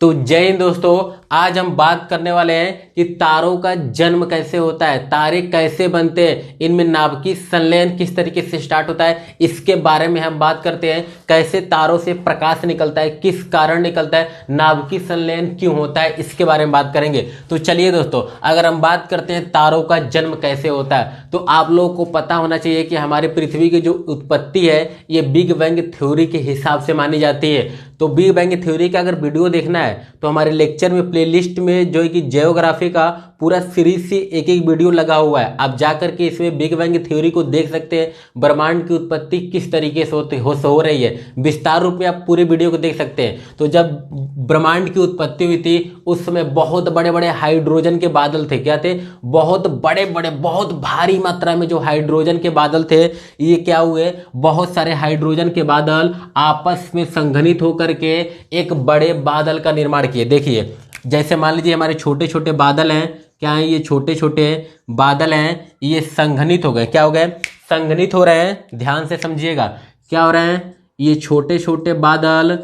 तो जय हिंद दोस्तों, आज हम बात करने वाले हैं कि तारों का जन्म कैसे होता है, तारे कैसे बनते हैं, इनमें नाभिकीय संलयन किस तरीके से स्टार्ट होता है, इसके बारे में हम बात करते हैं। कैसे तारों से प्रकाश निकलता है, किस कारण निकलता है, नाभिकीय संलयन क्यों होता है, इसके बारे में बात करेंगे। तो चलिए दोस्तों, अगर हम बात करते हैं तारों का जन्म कैसे होता है, तो आप लोगों को पता होना चाहिए कि हमारे पृथ्वी की जो उत्पत्ति है ये बिग बैंग थ्योरी के हिसाब से मानी जाती है। तो बिग बैंग थ्योरी का अगर वीडियो देखना है तो हमारे लेक्चर में प्लेलिस्ट में जो है कि जियोग्राफी का पूरा सीरीज से एक एक वीडियो लगा हुआ है, आप जाकर के इसमें बिग बैंग थ्योरी को देख सकते हैं। ब्रह्मांड की उत्पत्ति किस तरीके से हो रही है, विस्तार रूप में आप पूरे वीडियो को देख सकते हैं। तो जब ब्रह्मांड की उत्पत्ति हुई थी उस समय बहुत बड़े बड़े हाइड्रोजन के बादल थे। क्या थे? बहुत बड़े बड़े, बहुत भारी मात्रा में जो हाइड्रोजन के बादल थे, ये क्या हुए, बहुत सारे हाइड्रोजन के बादल आपस में संघनित होकर के एक बड़े बादल का निर्माण किए। देखिए, जैसे मान लीजिए हमारे छोटे छोटे बादल हैं, क्या है, ये छोटे छोटे बादल हैं, ये संघनित हो गए। क्या हो गए? संघनित हो रहे हैं। ध्यान से समझिएगा, क्या हो रहे हैं, ये छोटे छोटे बादल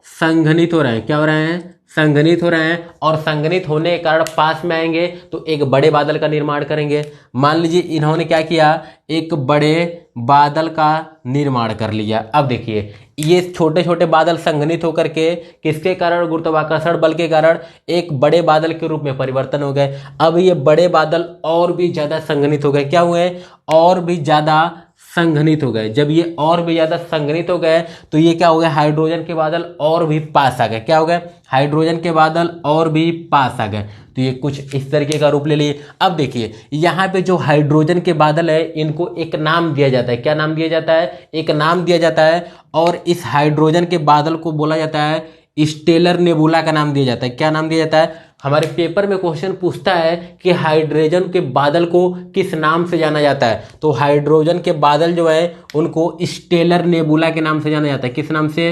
संघनित हो रहे हैं। क्या हो रहे हैं? संघनित हो रहे हैं, और संघनित होने के कारण पास में आएंगे तो एक बड़े बादल का निर्माण करेंगे। मान लीजिए इन्होंने क्या किया, एक बड़े बादल का निर्माण कर लिया। अब देखिए, ये छोटे छोटे बादल संघनित होकर के किसके कारण, गुरुत्वाकर्षण बल के कारण एक बड़े बादल के रूप में परिवर्तन हो गए। अब ये बड़े बादल और भी ज्यादा संघनित हो गए। क्या हुए? और भी ज्यादा संघनित हो गए। जब ये और भी ज्यादा संघनित हो गए तो ये क्या हो गया, हाइड्रोजन के बादल और भी पास आ गए। क्या हो गए? हाइड्रोजन के बादल और भी पास आ गए। तो ये कुछ इस तरीके का रूप ले लिए। अब देखिए, यहाँ पे जो हाइड्रोजन के बादल है इनको एक नाम दिया जाता है। क्या नाम दिया जाता है? एक नाम दिया जाता है, और इस हाइड्रोजन के बादल को बोला जाता है स्टेलर नेबुला का नाम दिया जाता है। क्या नाम दिया जाता है? हमारे पेपर में क्वेश्चन पूछता है कि हाइड्रोजन के बादल को किस नाम से जाना जाता है, तो हाइड्रोजन के बादल जो है उनको स्टेलर नेबुला के नाम से जाना जाता है। किस नाम से?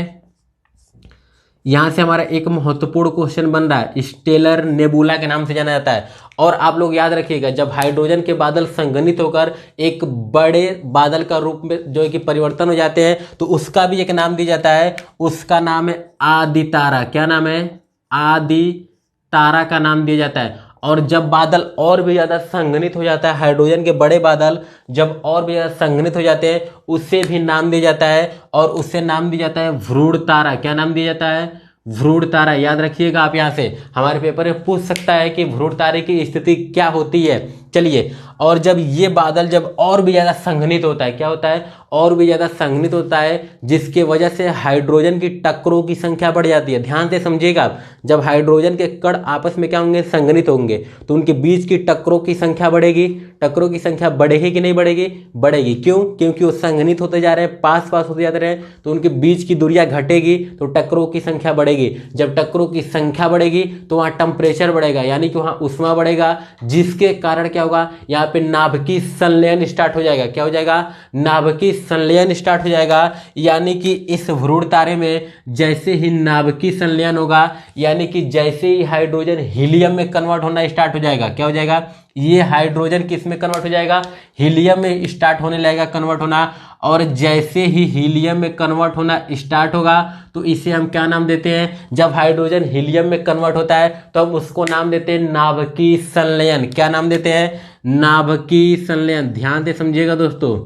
यहां से हमारा एक महत्वपूर्ण क्वेश्चन बन रहा है, स्टेलर नेबुला के नाम से जाना जाता है। और आप लोग याद रखिएगा, जब हाइड्रोजन के बादल संघनित होकर एक बड़े बादल का रूप में जो है कि परिवर्तन हो जाते हैं तो उसका भी एक नाम दिया जाता है। उसका नाम है आदि तारा। क्या नाम है? आदि तारा का नाम दिया जाता है। और जब बादल और भी ज्यादा संघनित हो जाता है, हाइड्रोजन के बड़े बादल जब और भी ज्यादा संघनित हो जाते हैं, उससे भी नाम दिया जाता है, और उससे नाम दिया जाता है भ्रूण तारा। क्या नाम दिया जाता है? भ्रूण तारा। याद रखिएगा, आप यहां से हमारे पेपर में पूछ सकता है कि भ्रूण तारे की स्थिति क्या होती है। चलिए, और जब ये बादल जब और भी ज्यादा संघनित होता है, क्या होता है, और भी ज्यादा संघनित होता है, जिसके वजह से हाइड्रोजन की टक्करों की संख्या बढ़ जाती है। ध्यान से समझिएगा आप, जब हाइड्रोजन के कण आपस में क्या होंगे, संघनित होंगे, तो उनके बीच की टक्करों की संख्या बढ़ेगी। टक्करों की संख्या बढ़ेगी कि नहीं बढ़ेगी? बढ़ेगी। क्यों? क्योंकि वो संघनित होते जा रहे हैं, पास पास होते जाते रहे, तो उनके बीच की दूरियां घटेगी तो टक्करों की संख्या बढ़ेगी। जब टक्करों की संख्या बढ़ेगी तो वहां टेम्परेचर बढ़ेगा, यानी कि वहां ऊष्मा बढ़ेगा, जिसके कारण क्या होगा, यहाँ पे नाभिकीय संलयन स्टार्ट हो जाएगा। क्या हो जाएगा? नाभिकीय संलयन स्टार्ट हो जाएगा। यानी कि इस भ्रूण तारे में जैसे ही नाभिकीय संलयन होगा, यानी कि जैसे ही हाइड्रोजन हीलियम में कन्वर्ट होना स्टार्ट हो जाएगा, क्या हो जाएगा, ये हाइड्रोजन किस में कन्वर्ट हो जाएगा, हीलियम में स्टार्ट होने लगेगा कन्वर्ट होना। और जैसे ही हीलियम में कन्वर्ट होना स्टार्ट होगा तो इसे हम क्या नाम देते हैं, जब हाइड्रोजन हीलियम में कन्वर्ट होता है तो हम उसको नाम देते हैं नाभिकीय संलयन। क्या नाम देते हैं? नाभिकीय संलयन। ध्यान से समझिएगा दोस्तों,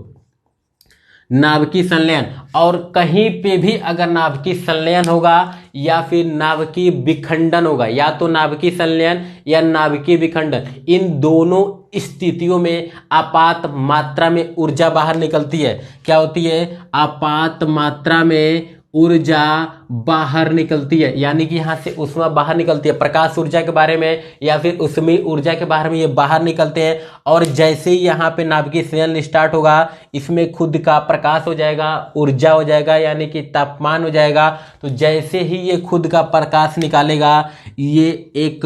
नाभिकीय संलयन। और कहीं पे भी अगर नाभिकीय संलयन होगा या फिर नाभिकीय विखंडन होगा, या तो नाभिकीय संलयन या नाभिकीय विखंडन, इन दोनों स्थितियों में आपात मात्रा में ऊर्जा बाहर निकलती है। क्या होती है? आपात मात्रा में ऊर्जा बाहर निकलती है, यानी कि यहां से ऊष्मा बाहर निकलती है। प्रकाश ऊर्जा के बारे में या फिर ऊष्मीय ऊर्जा के बारे में ये बाहर निकलते हैं। और जैसे ही यहाँ पे नाभिकीय संलयन स्टार्ट होगा, इसमें खुद का प्रकाश हो जाएगा, ऊर्जा हो जाएगा, यानी कि तापमान हो जाएगा। तो जैसे ही ये खुद का प्रकाश निकालेगा, ये एक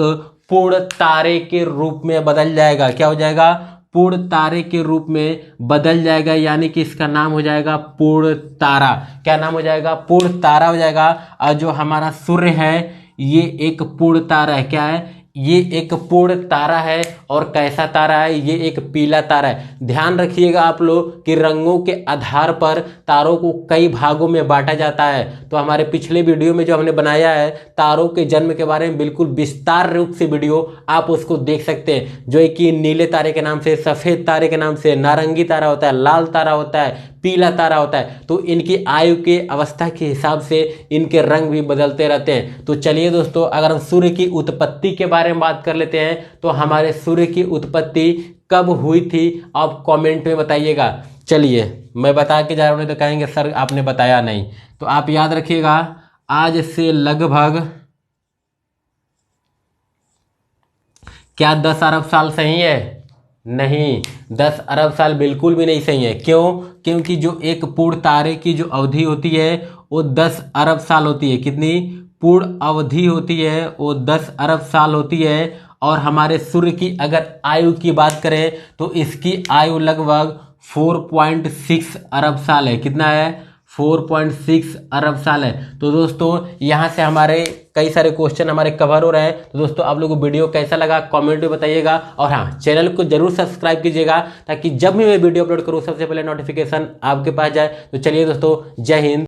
पूर्ण तारे के रूप में बदल जाएगा। क्या हो जाएगा? पूर्ण तारे के रूप में बदल जाएगा, यानी कि इसका नाम हो जाएगा पूर्ण तारा। क्या नाम हो जाएगा? पूर्ण तारा हो जाएगा। और जो हमारा सूर्य है ये एक पूर्ण तारा है। क्या है? ये एक पूर्ण तारा है। और कैसा तारा है? ये एक पीला तारा है। ध्यान रखिएगा आप लोग कि रंगों के आधार पर तारों को कई भागों में बांटा जाता है। तो हमारे पिछले वीडियो में जो हमने बनाया है तारों के जन्म के बारे में बिल्कुल विस्तार रूप से वीडियो, आप उसको देख सकते हैं, जो कि नीले तारे के नाम से, सफेद तारे के नाम से, नारंगी तारा होता है, लाल तारा होता है, पीला तारा होता है। तो इनकी आयु के अवस्था के हिसाब से इनके रंग भी बदलते रहते हैं। तो चलिए दोस्तों, अगर हम सूर्य की उत्पत्ति के बारे में बात कर लेते हैं तो हमारे सूर्य की उत्पत्ति कब हुई थी आप कमेंट में बताइएगा। चलिए मैं बता के जा रहा हूँ, नहीं तो कहेंगे सर आपने बताया नहीं। तो आप याद रखिएगा, आज से लगभग क्या 10 अरब साल सही है? नहीं, 10 अरब साल बिल्कुल भी नहीं सही है। क्यों? क्योंकि जो एक पूर्ण तारे की जो अवधि होती है वो 10 अरब साल होती है। कितनी पूर्ण अवधि होती है? वो 10 अरब साल होती है। और हमारे सूर्य की अगर आयु की बात करें तो इसकी आयु लगभग 4.6 अरब साल है। कितना है? 4.6 अरब साल है। तो दोस्तों यहाँ से हमारे कई सारे क्वेश्चन हमारे कवर हो रहे हैं। तो दोस्तों आप लोगों को वीडियो कैसा लगा कमेंट में बताइएगा। और हाँ, चैनल को जरूर सब्सक्राइब कीजिएगा ताकि जब भी मैं वीडियो अपलोड करूँ सबसे पहले नोटिफिकेशन आपके पास जाए। तो चलिए दोस्तों, जय हिंद।